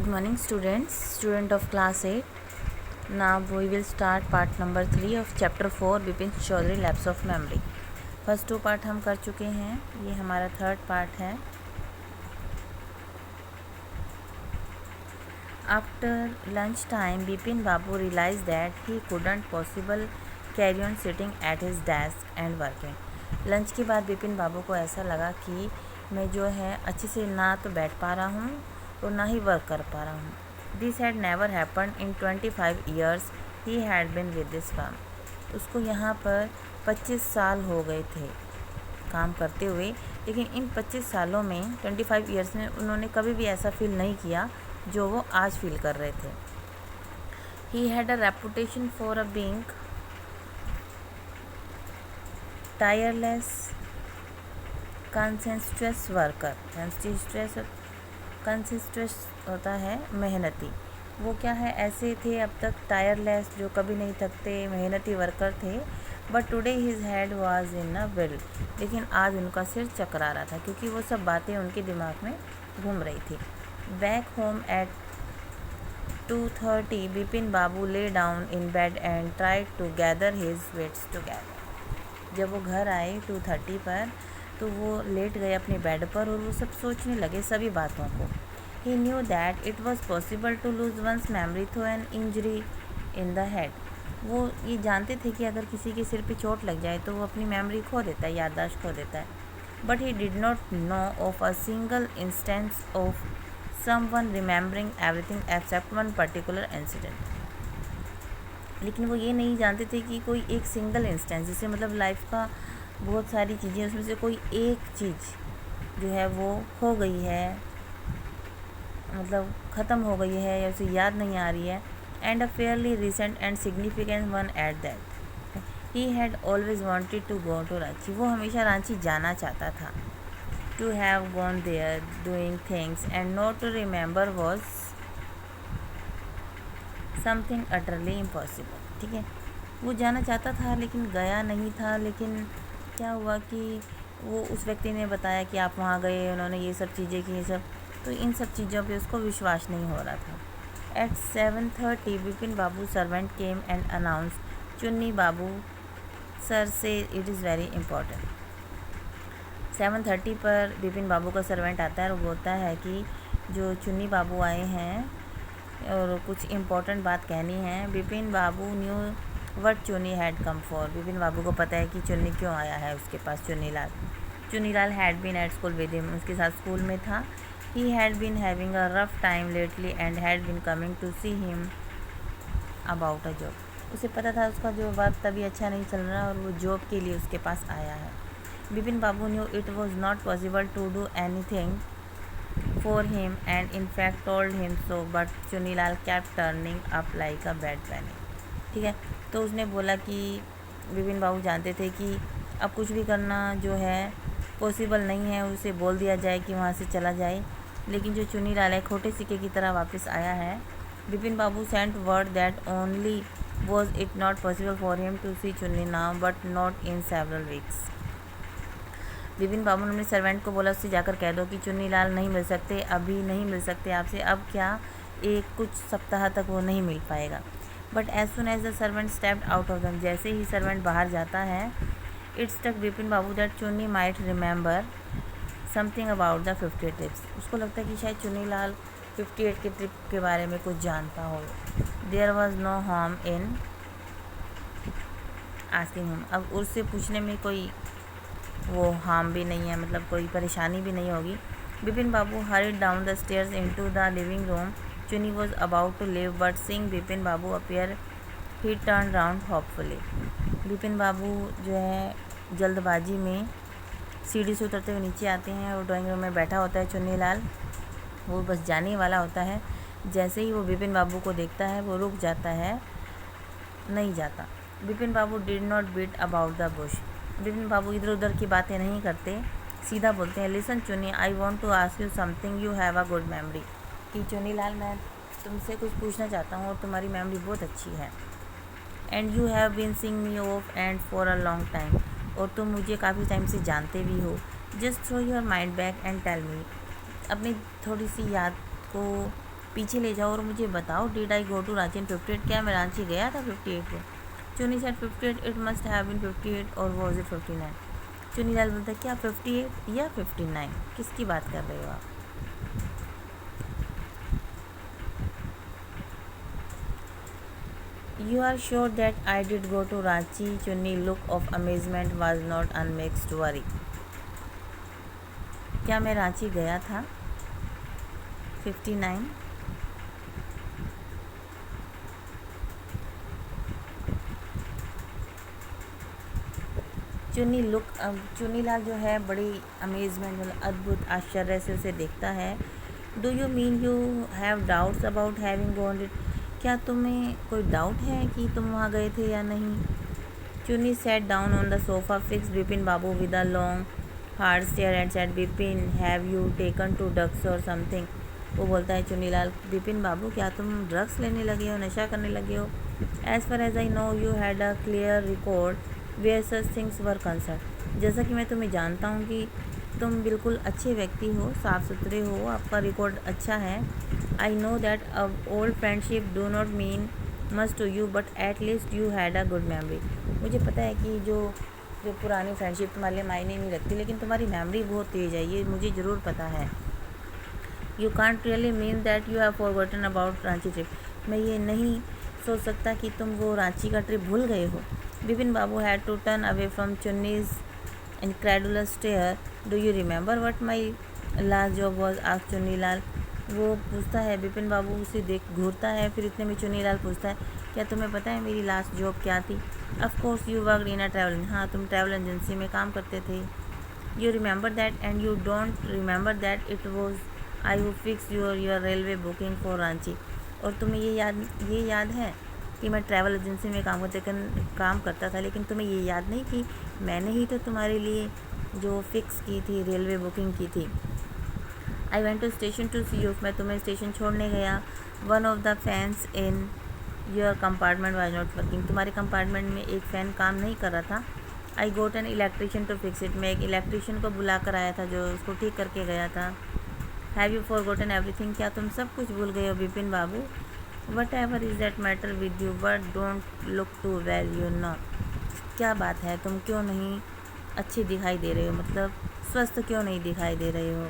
Good morning students, student of class 8. Now we will start part number 3 of chapter 4 Bipin Chaudhary Lapse of Memory. First 2 part हम कर चुके हैं, ये हमारा third part है. After lunch time, Bipin Babu realized that he couldn't possibly carry on sitting at his desk and working. Lunch के बाद बिपिन बाबू को ऐसा लगा कि मैं जो है अच्छे से ना तो बैठ पा रहा हूँ और ना ही वर्क कर पा रहा हूँ. This had never happened in 25 years he had been with this firm. उसको यहाँ पर 25 साल हो गए थे काम करते हुए, लेकिन इन 25 सालों में 25 years में उन्होंने कभी भी ऐसा फील नहीं किया जो वो आज फील कर रहे थे. He had a reputation for a being tireless consistent worker. Consistent होता है मेहनती. वो क्या है, ऐसे थे अब तक टायरलेस, जो कभी नहीं थकते, मेहनती वर्कर थे. But today his head was in a will. लेकिन आज उनका सिर चकरा रहा था क्योंकि वो सब बातें उनके दिमाग में घूम रही थी. Back home at 2:30 Bipin Babu lay down in bed and tried to gather his wits together. जब वो घर आए 2:30 पर तो वो लेट गए अपने बेड पर और वो सब सोचने लगे सभी बातों को. He knew that it was possible to lose one's memory through an injury in the head. वो ये जानते थे कि अगर किसी के सिर पे चोट लग जाए तो वो अपनी मेमोरी खो देता है, याददाश्त खो देता है. But he did not know of a single instance of someone remembering everything except one particular incident. लेकिन वो ये नहीं जानते थे कि कोई एक सिंगल इंस्टेंस, जैसे मतलब लाइफ का बहुत सारी चीज़ें, उसमें से कोई एक चीज़ जो है वो खो गई है, मतलब ख़त्म हो गई है या उसे याद नहीं आ रही है. And a fairly recent and significant one at that. He had always wanted to go to Ranchi. वो हमेशा रांची जाना चाहता था. To have gone there doing things and not to remember was something utterly impossible. ठीक है, वो जाना चाहता था लेकिन गया नहीं था. लेकिन क्या हुआ कि वो उस व्यक्ति ने बताया कि आप वहाँ गए, उन्होंने ये सब चीज़ें की, ये सब, तो इन सब चीज़ों पे उसको विश्वास नहीं हो रहा था. At 7:30 Bipin Babu servant came and announce Chunni Babu sir says it is very important. 7:30 पर बिपिन बाबू का सर्वेंट आता है और बोलता है कि जो चुन्नी बाबू आए हैं और कुछ इम्पोर्टेंट बात कहनी है. Bipin babu knew what Chunni had come for. Bipin babu को पता है कि चुन्नी क्यों आया है उसके पास. Chunnilal had been at school with him. उसके साथ स्कूल में था. He had been having a rough time lately and had been coming to see him about a job. उसे पता था उसका जो वक्त अभी अच्छा नहीं चल रहा और वो जॉब के लिए उसके पास आया है. Bipin babu knew it was not possible to do anything for him and in fact told him so, but Chunnilal kept turning up like a bad penny. ठीक है, तो उसने बोला कि बिपिन बाबू जानते थे कि अब कुछ भी करना जो है पॉसिबल नहीं है, उसे बोल दिया जाए कि वहाँ से चला जाए. लेकिन जो चुन्नीलाल है खोटे सिक्के की तरह वापस आया है. Bipin babu sent word that only was it not possible for him to see Chunni now but not in several weeks. Bipin babu ने अपने सर्वेंट को बोला उससे जाकर कह दो कि चुन्नीलाल नहीं मिल सकते, अभी नहीं मिल सकते आपसे. अब क्या, एक कुछ सप्ताह तक वो नहीं मिल पाएगा. But as soon as the servant stepped out of dumb. जैसे ही सर्वेंट बाहर जाता है, it struck Bipin Babu that Chunni might remember something about the 58 trips. उसको लगता है कि शायद चुन्नीलाल 58 के ट्रिप के बारे में कुछ जानता हो. There was no harm in asking him. अब उससे पूछने में कोई वो हार्म भी नहीं है, मतलब कोई परेशानी भी नहीं होगी. Bipin babu hurried down the stairs into the living room. Chunni was about to leave but seeing Bipin babu appear he turn round hopefully. Bipin babu जो है जल्दबाजी में सीढ़ी से उतरते हुए नीचे आते हैं और ड्राइंग रूम में बैठा होता है चुन्नीलाल. वो बस जाने वाला होता है. जैसे ही वो बिपिन बाबू को देखता है वो रुक जाता है, नहीं जाता. Bipin babu did not beat about the bush. Bipin babu इधर उधर की बातें नहीं करते, सीधा बोलते हैं listen Chunni I want to ask you something, you have a good memory. कि चुन्नीलाल मैं तुमसे कुछ पूछना चाहता हूँ और तुम्हारी मेमोरी बहुत अच्छी है. And you have been seeing me off and for a long time. और तुम मुझे काफ़ी टाइम से जानते भी हो. Just throw your mind back and tell me. अपनी थोड़ी सी याद को पीछे ले जाओ और मुझे बताओ, did I go to Ranchi in 58? क्या मैं रांची गया था 58 को? Chunni said 58, it must have been 58 और वॉज इट 59? चुनीलाल बोलता है क्या 58 या 59? किसकी बात कर रहे हो आप? You are sure that I did go to Ranchi? Chunni look of amazement was not unmixed worry. क्या मैं रांची गया था 59? चुन्नीलाल जो है बड़ी अमेजमेंट मतलब अद्भुत आश्चर्य से उसे देखता है। Do you mean you have doubts about having gone it? क्या तुम्हें कोई डाउट है कि तुम वहाँ गए थे या नहीं? Chunni sat down on the sofa fix Bipin Babu with a long hard stare and said, Bipin have you taken to drugs or something? वो बोलता है चुन्नीलाल, बिपिन बाबू क्या तुम ड्रग्स लेने लगे हो, नशा करने लगे हो? As far as I know you had a clear record where such things were concerned. जैसा कि मैं तुम्हें जानता हूँ कि तुम बिल्कुल अच्छे व्यक्ति हो, साफ़ सुथरे हो, आपका रिकॉर्ड अच्छा है। I know that old friendship do not mean much to you but at least you had a good memory. मुझे पता है कि जो पुरानी फ्रेंडशिप तुम्हारे लिए मायने नहीं रखती, लेकिन तुम्हारी मेमोरी बहुत तेज़ है, ये मुझे ज़रूर पता है। You can't really mean that you have forgotten about Ranchi trip. मैं ये नहीं सोच सकता कि तुम वो रांची का ट्रिप भूल गए हो। Bipin babu had to turn away from Chunni's incredulous stare. Do you remember what my last job was? Asked Chunnilal. वो पूछता है, बिपिन बाबू उसे देख घूरता है, फिर इतने में चुन्नीलाल पूछता है, क्या तुम्हें पता है मेरी लास्ट जॉब क्या थी? Of course you worked in a travel. हाँ, तुम ट्रैवल एजेंसी में काम करते थे। You remember that and you don't remember that it was I who fix your railway booking for Ranchi. और तुम्हें ये याद है कि मैं ट्रैवल एजेंसी में काम करता था, लेकिन तुम्हें ये याद नहीं कि मैंने ही तो तुम्हारे लिए जो फिक्स की थी, रेलवे बुकिंग की थी। I went to station to see you. मैं तुम्हें स्टेशन छोड़ने गया। One of the fans in your compartment was not working. तुम्हारे कंपार्टमेंट में एक फ़ैन काम नहीं कर रहा था। I got an electrician to fix it. मैं एक इलेक्ट्रीशियन को बुला कर आया था जो उसको ठीक करके गया था। Have you forgotten everything? क्या तुम सब कुछ भूल गए हो Bipin Babu? Whatever is that matter with you but don't look too well you know. क्या बात है, तुम क्यों नहीं अच्छे दिखाई दे रहे हो, मतलब स्वस्थ क्यों नहीं दिखाई दे रहे हो?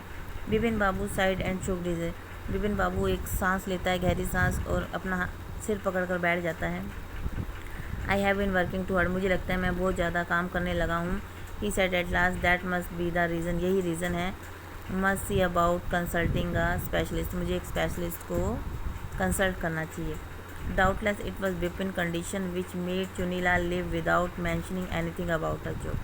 Bipin Babu sighed and shook his head. Bipin Babu एक सांस लेता है, गहरी सांस, और अपना सिर पकड़ कर बैठ जाता है। I have been working too hard. मुझे लगता है मैं बहुत ज़्यादा काम करने लगा हूँ। He said at last, that must be the reason. यही रीज़न है। Must see about consulting a specialist. मुझे एक स्पेशलिस्ट को कंसल्ट करना चाहिए। Doubtless it was Bipin condition which made Chunilal live without mentioning anything about a job.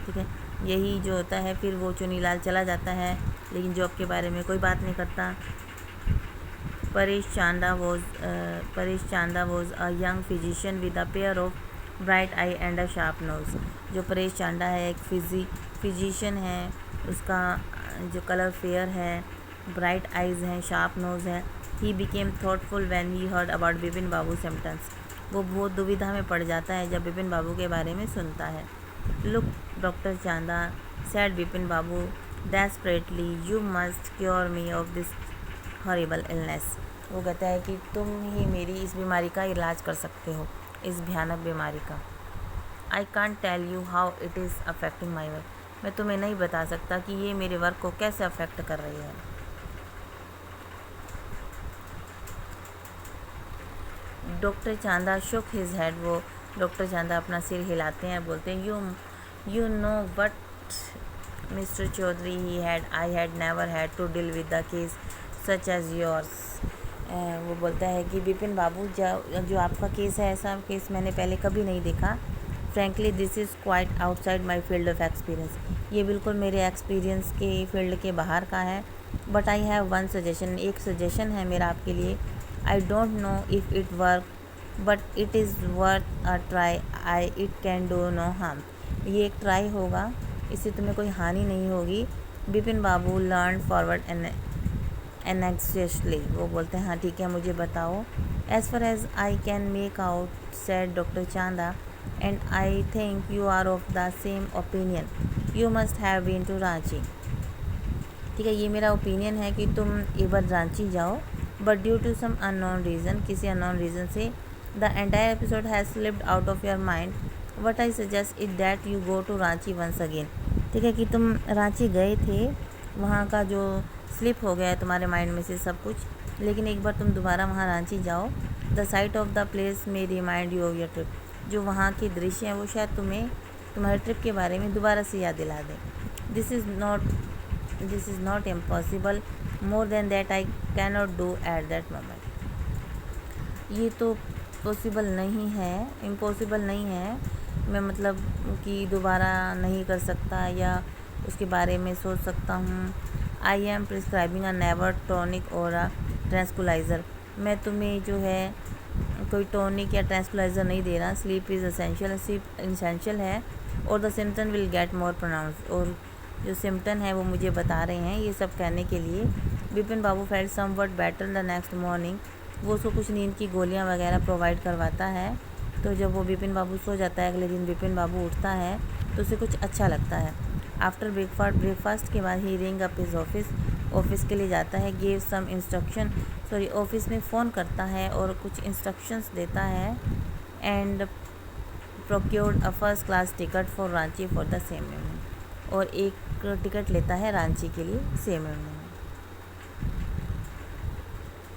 ठीक है, यही जो होता है, फिर वो चुनीलाल चला जाता है, लेकिन जॉब के बारे में कोई बात नहीं करता। Paresh Chanda was a young physician with a pair of bright eyes and a sharp nose. जो परेश चांदा है एक फिजिशियन है, उसका जो कलर फेयर है, ब्राइट आइज़ हैं, शार्प नोज़ है। He became thoughtful when he heard about Bipin Babu symptoms. वो बहुत दुविधा में पड़ जाता है जब बिपिन बाबू के बारे में सुनता है। Look doctor Chanda, sad Bipin Babu desperately, you must cure me of this horrible illness. वो कहता है कि तुम ही मेरी इस बीमारी का इलाज कर सकते हो, इस भयानक बीमारी का। I can't tell you how it is affecting my work. मैं तुम्हें नहीं बता सकता कि ये मेरे वर्क को कैसे अफेक्ट कर रही है। Doctor Chanda shook his head. वो डॉक्टर चांदा अपना सिर हिलाते हैं, बोलते हैं, you know but mister Chaudhary I had never had to deal with the case such as yours. वो बोलता है कि बिपिन बाबू, जो आपका केस है, ऐसा केस मैंने पहले कभी नहीं देखा। Frankly this is quite outside my field of experience. ये बिल्कुल मेरे एक्सपीरियंस के फील्ड के बाहर का है। But I have one suggestion. एक सजेशन है मेरा आपके लिए। I don't know if it work but it is worth a try. It can do no harm. ये एक ट्राई होगा, इससे तुम्हें कोई हानि नहीं होगी। Bipin Babu learn forward anxiously. वो बोलते हैं, हाँ ठीक है, मुझे बताओ। As far as I can make out said doctor Chanda, and I think you are of the same opinion, you must have been to Ranchi. ठीक है, ये मेरा ओपिनियन है कि तुम एक बार रांची जाओ, but due to some unknown reason, किसी अननोन रीज़न से the entire episode has slipped out of your mind. What I suggest it that you go to Ranchi once again. ठीक है कि तुम रांची गए थे, वहाँ का जो स्लिप हो गया है तुम्हारे माइंड में से सब कुछ, लेकिन एक बार तुम दोबारा वहाँ रांची जाओ। The sight of the place may remind you of your trip. जो वहाँ के दृश्य हैं वो शायद तुम्हें तुम्हारे ट्रिप के बारे में दोबारा से याद दिला दें। This is not impossible, more than that I cannot do at that moment. ये तो पॉसिबल नहीं है, इम्पॉसिबल नहीं है, मैं मतलब कि दोबारा नहीं कर सकता या उसके बारे में सोच सकता हूँ। I am prescribing a never tonic और अ ट्रांसकुलाइज़र। मैं तुम्हें जो है कोई टॉनिक या ट्रांसकुलाइज़र नहीं दे रहा। Sleep is essential, sleep essential है। और the symptom will get more pronounce, और जो सिम्टम है वो मुझे बता रहे हैं। ये सब कहने के लिए Bipin Babu felt somewhat better the next morning. वो उसको कुछ नींद की गोलियां वगैरह प्रोवाइड करवाता है। तो जब वो बिपिन बाबू सो जाता है, अगले दिन बिपिन बाबू उठता है तो उसे कुछ अच्छा लगता है। आफ्टर ब्रेकफास्ट के बाद ही रिंग अप हिज ऑफिस के लिए जाता है। गिव सम इंस्ट्रक्शन, ऑफिस में फ़ोन करता है और कुछ इंस्ट्रक्शंस देता है। And procured a first class ticket for Ranchi for the same evening. और एक टिकट लेता है रांची के लिए सेम इवनिंग।